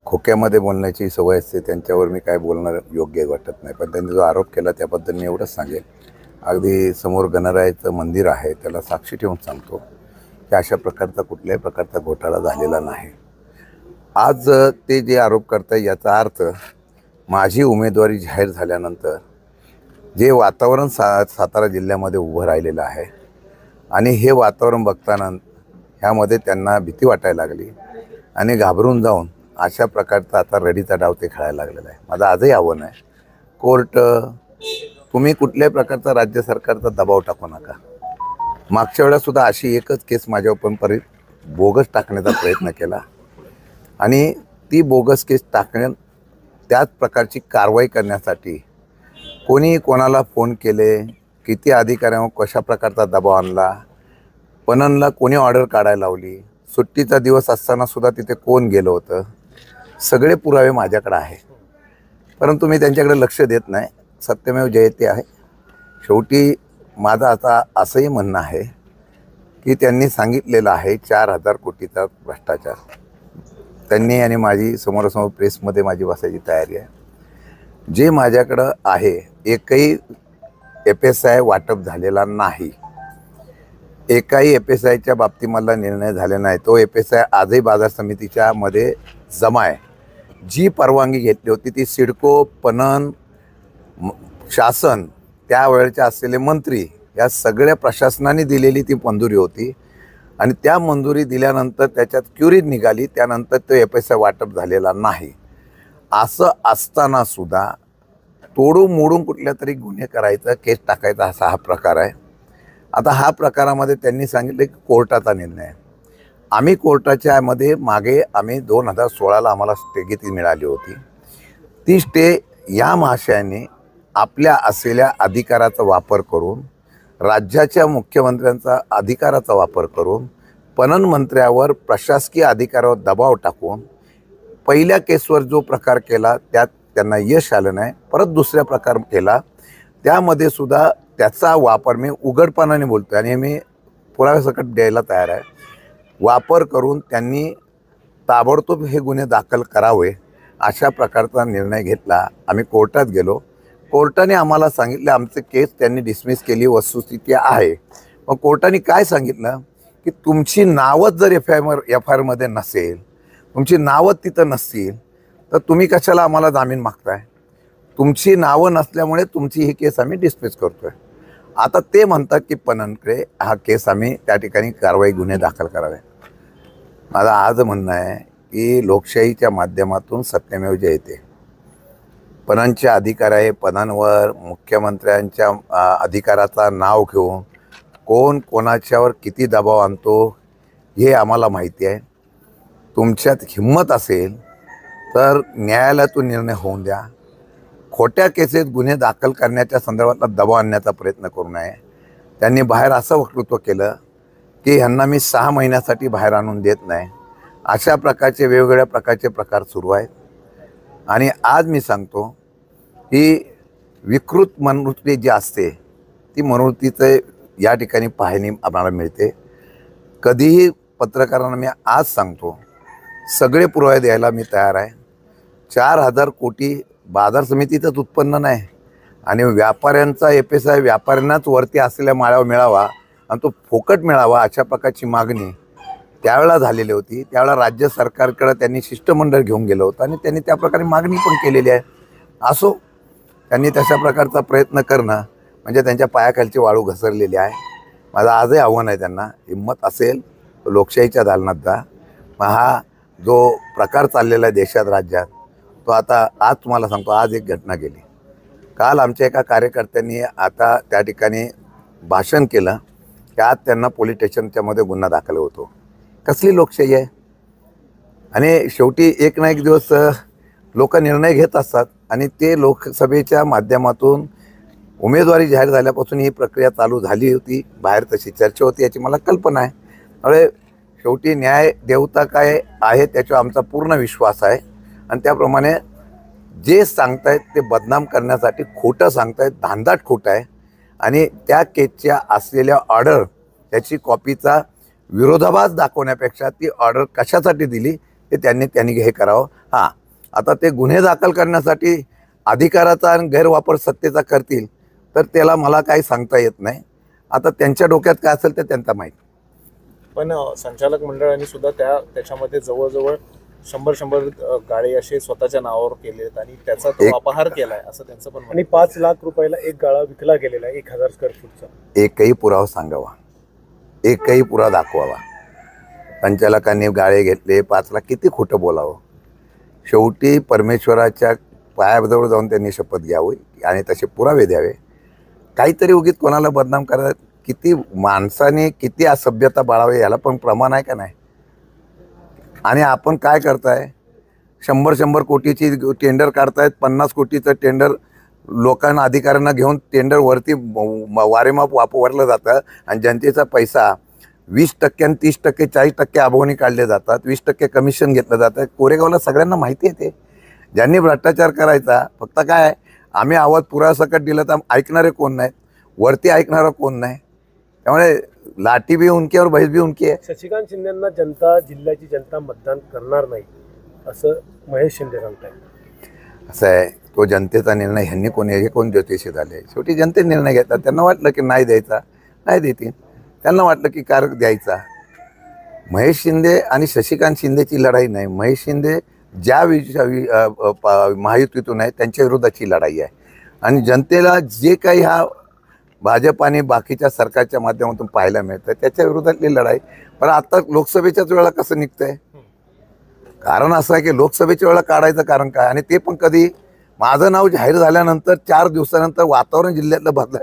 खोक्यामध्ये बोलण्याची सवय असते, त्यांच्यावर मी काय बोलणं योग्य वाटत नाही. पण त्यांनी जो आरोप केला त्याबद्दल मी एवढंच सांगेन, अगदी समोर गणरायाचं मंदिर आहे, त्याला साक्षी ठेवून सांगतो की अशा प्रकारचा कुठल्याही प्रकारचा घोटाळा झालेला नाही. आज ते जे आरोप करताय याचा अर्थ माझी उमेदवारी जाहीर झाल्यानंतर जे वातावरण सातारा जिल्ह्यामध्ये उभं राहिलेलं आहे आणि हे वातावरण बघताना ह्यामध्ये त्यांना भीती वाटायला लागली आणि घाबरून जाऊन अशा प्रकारचा आता रडीचा डाव ते खेळायला लागलेला आहे. माझं आजही आव्हान आहे, कोर्ट तुम्ही कुठल्याही प्रकारचा राज्य सरकारचा दबाव टाकू नका. मागच्या वेळेसुद्धा अशी एकच केस माझ्यावर बोगस टाकण्याचा प्रयत्न केला आणि ती बोगस केस टाकण्यात त्याच प्रकारची कारवाई करण्यासाठी कोणी कोणाला फोन केले, किती अधिकाऱ्यांवर कशा प्रकारचा दबाव आणला, पणनला कोणी ऑर्डर काढायला लावली, सुट्टीचा दिवस असताना सुद्धा तिथे कोण गेलं होतं, सगळे पुरावे माझ्याकडे आहे. परंतु मी त्यांच्याकडे लक्ष देत नाही. सत्यमेव जयते आहे. शेवटी माझं आता असंही म्हणणं आहे की त्यांनी सांगितलेलं आहे 4,000 कोटीचा भ्रष्टाचार. त्यांनी आणि माझी समोरासमोर प्रेसमध्ये माझी बसायची तयारी आहे. जे माझ्याकडं आहे एकही FSI वाटप झालेला नाही. एकाही FSIच्या बाबतीत मला निर्णय झाले नाही. तो FSI आजही बाजार समितीच्या मध्ये जमा आहे. जी परवानगी घेतली होती ती सिडको, पणन, शासन, त्यावेळेचे असलेले मंत्री या सगळ्या प्रशासनाने दिलेली ती मंजुरी होती आणि त्या मंजुरी दिल्यानंतर त्याच्यात क्युरी निघाली. त्यानंतर तो FSI वाटप झालेला नाही. असं असताना सुद्धा तोडून मोडून कुठल्या तरी गुन्हे करायचा, केस टाकायचा असा हा प्रकार आहे. आता हा प्रकारामध्ये त्यांनी सांगितले की कोर्टाचा निर्णय आहे. आम्ही कोर्टाच्या मध्ये मागे आम्ही 2016ला आम्हाला स्थगिती मिळाली होती. ती स्टे या महाशयाने आपल्या असलेल्या अधिकाराचा वापर करून, राज्याच्या मुख्यमंत्र्यांचा अधिकाराचा वापर करून, पणन मंत्र्यावर प्रशासकीय अधिकारावर दबाव टाकून पहिल्या केसवर जो प्रकार केला त्यात त्यांना यश आलं नाही. परत दुसरा प्रकार केला, त्यामध्ये सुद्धा त्याचा वापर मी उघडपणाने बोलतो आणि मी पुराव्यासकट द्यायला तयार आहे. वापर करून त्यांनी ताबडतोब हे गुन्हे दाखल करावे अशा प्रकारचा निर्णय घेतला. आम्ही कोर्टात गेलो. कोर्टाने आम्हाला सांगितलं आमचं केस त्यांनी डिसमिस केली, वस्तुस्थिती आहे. मग कोर्टाने काय सांगितलं की तुमची नावच जर FIR मध्ये नसेल, तुमची नावं तिथं नसतील तर तुम्ही कशाला आम्हाला जामीन मागताय. तुमची नावं नसल्यामुळे तुमची ही केस आम्ही डिस्मिस करतोय. आता ते म्हणतात की पणनकडे हा केस आम्ही त्या ठिकाणी कारवाई गुन्हे दाखल करावे. माझं आज म्हणणं आहे की लोकशाहीच्या माध्यमातून सत्यमेव जयते. पणनचे अधिकार आहे, पणनवर मुख्यमंत्र्यांच्या अधिकाराचा नाव घेऊन कोण कोणाच्यावर किती दबाव आणतो हे आम्हाला माहिती आहे. तुमच्यात हिंमत असेल तर न्यायालयातून निर्णय होऊन द्या. खोट्या केसेस गुन्हे दाखल करण्याच्या संदर्भातला दबाव आणण्याचा प्रयत्न करू नये. त्यांनी बाहेर असं वक्तृत्व केलं की ह्यांना मी 6 महिन्यासाठी बाहेर आणून देत नाही. अशा प्रकारचे वेगवेगळ्या प्रकारचे प्रकार सुरू आहेत. आणि आज मी सांगतो की विकृत मनोवृत्ती जी असते ती मनोवृत्तीचं या ठिकाणी पाहणी आम्हाला मिळते. कधीही पत्रकारांना मी आज सांगतो, सगळे पुरावे द्यायला मी तयार आहे. 4,000 कोटी बाजार समितीचंच उत्पन्न नाही आणि व्यापाऱ्यांचा FSI व्यापाऱ्यांनाच वरती असलेल्या माळ्यावर मिळावा आणि तो फुकट मिळावा अशा प्रकारची मागणी त्यावेळेला झालेली होती. त्यावेळेला राज्य सरकारकडे त्यांनी शिष्टमंडळ घेऊन गेलं होतं आणि त्यांनी त्या प्रकारे मागणी पण केलेली आहे. असो, त्यांनी तशा प्रकारचा प्रयत्न करणं म्हणजे त्यांच्या पायाखालची वाळू घसरलेली आहे. माझं आजही आव्हान आहे त्यांना, हिंमत असेल तर लोकशाहीच्या दालनात जा. मग हा जो प्रकार चाललेला आहे देशात, राज्यात, तो आता आज तुम्हाला सांगतो. आज एक घटना गेली. काल आमच्या एका कार्यकर्त्यांनी आता त्या ठिकाणी भाषण केलं की आज त्यांना पोलीस स्टेशनच्या मध्ये गुन्हा दाखल होतो. कसली लोकशाही आहे. आणि शेवटी एक ना एक दिवस लोक निर्णय घेत असतात आणि ते लोकसभेच्या माध्यमातून उमेदवारी जाहीर झाल्यापासून ही प्रक्रिया चालू झाली होती. बाहेर तशी चर्चा होती याची मला कल्पना आहे. त्यामुळे शेवटी न्याय देवता काय आहे त्याच्यावर आमचा पूर्ण विश्वास आहे आणि त्याप्रमाणे जे सांगतायत ते बदनाम करण्यासाठी खोटं सांगतायत, धांदाट खोटं आहे. आणि त्या केसच्या असलेल्या ऑर्डर त्याची कॉपीचा विरोधाभास दाखवण्यापेक्षा ती ऑर्डर कशासाठी दिली हे त्यांनी हे करावं. हां, आता ते गुन्हे दाखल करण्यासाठी अधिकाराचा आणि गैरवापर सत्तेचा करतील तर त्याला मला काही सांगता येत नाही. आता त्यांच्या डोक्यात काय असेल ते त्यांचा माहीत. पण संचालक मंडळाने सुद्धा त्याच्यामध्ये जवळजवळ 100 गाळे असे स्वतःच्या नावावर केलेत आणि त्याचा तो अपहार केलाय असं त्यांचं पण. आणि 5 लाख रुपयाला एक गाळा विकला गेलेला आहे 1000 स्क्वेअर फूटचा. एकही पुरावा सांगावा, एकही पुरावा दाखवावा. संचालकांनी गाळे घेतले 5 लाख, किती खोटं बोलावं. शेवटी परमेश्वराच्या पायाजवळ जाऊन त्यांनी शपथ घ्यावी आणि तसे पुरावे द्यावे. काहीतरी उगीच कोणाला बदनाम करायला किती माणसाने किती असभ्यता बाळावे याला पण प्रमाण आहे का नाही. आणि आपण काय करताय, 100 कोटीची टेंडर काढतायत, 50 कोटीचं टेंडर लोकांना अधिकाऱ्यांना घेऊन टेंडर वरती वारेमाप वापरलं जातं आणि जनतेचा पैसा 20% आणि 30% 40% अभावनी काढले जातात, 20% कमिशन घेतलं जातं. कोरेगावला सगळ्यांना माहिती आहे. ते ज्यांनी भ्रष्टाचार करायचा फक्त काय आहे, आम्ही आवाज पुरासकट दिलं तर ऐकणारे कोण नाहीत, वरती ऐकणारा कोण नाही. त्यामुळे लाठी भी उनकी और भैंस भी उनकी आहे. शशिकांत शिंदेंना जनता, जिल्ह्याची जनता मतदान करणार नाही असं महेश शिंदे सांगतायत. असं आहे, तो जनतेचा निर्णय. ह्यांनी कोण ज्योतिषी झाले, शेवटी जनते निर्णय घेतात. त्यांना वाटलं की नाही द्यायचा, नाही देतील. त्यांना वाटलं की कार द्यायचा. महेश शिंदे आणि शशिकांत शिंदेची लढाई नाही. महेश शिंदे ज्या महायुतीतून आहे त्यांच्या विरोधाची लढाई आहे. आणि जनतेला जे काही हा भाजप आणि बाकीच्या सरकारच्या माध्यमातून पाहायला मिळतं त्याच्या विरोधातली लढाई. पण आता लोकसभेच्याच वेळेला कसं निघतंय, कारण असं आहे की लोकसभेच्या वेळेला काढायचं कारण काय. आणि ते पण कधी, माझं नाव जाहीर झाल्यानंतर 4 दिवसानंतर वातावरण जिल्ह्यातलं बदलायला